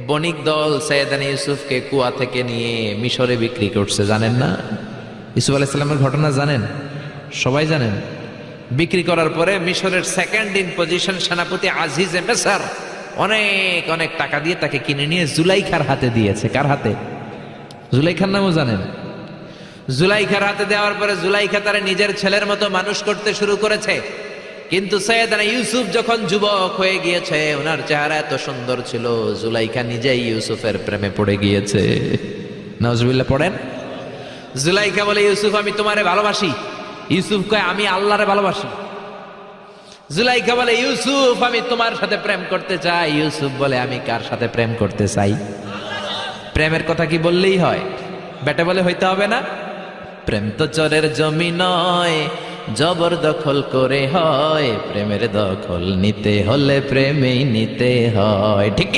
বণিক দল সৈয়দনা ইউসুফকে কুয়া থেকে নিয়ে মিশরে বিক্রি করছে, জানেন না? ইউসুফ আলাইহিস সালামের ঘটনা জানেন? সবাই জানেন। বিক্রি করার পরে মিশরের সেকেন্ড ইন পজিশন সেনাপতি আজিজে মিসর অনেক অনেক টাকা দিয়ে তাকে কিনে নিয়ে জুলাইখার হাতে দিয়েছে। কার হাতে? জুলাইখার নামও জানেন? জুলাইখার হাতে দেওয়ার পরে জুলাইখা তারে নিজের ছেলের মতো মানুষ করতে শুরু করেছে। কিন্তু সৈয়দনা ইউসুফ যখন যুবক হয়ে গিয়েছে, ওনার চেহারা এত সুন্দর ছিল, জুলাইখা নিজেই ইউসুফের প্রেমে পড়ে গিয়েছে। নাউজুবিল্লাহ পড়েন। জুলাইখা বলে, ইউসুফ আমি তোমারে ভালোবাসি। ইউসুফ কয়, আমি আল্লাহরে ভালোবাসি। জুলাইখা বলে, ইউসুফ আমি তোমার সাথে প্রেম করতে চাই। ইউসুফ বলে, আমি কার সাথে প্রেম করতে চাই? প্রেমের কথা কি বললেই হয়? বেটা বলে হইতে হবে না? প্রেম তো চরের জমি নয়, জবরদখল করে হয়। প্রেমের দখল নিতে হলে প্রেমেই নিতে হয়। ঠিক কি না?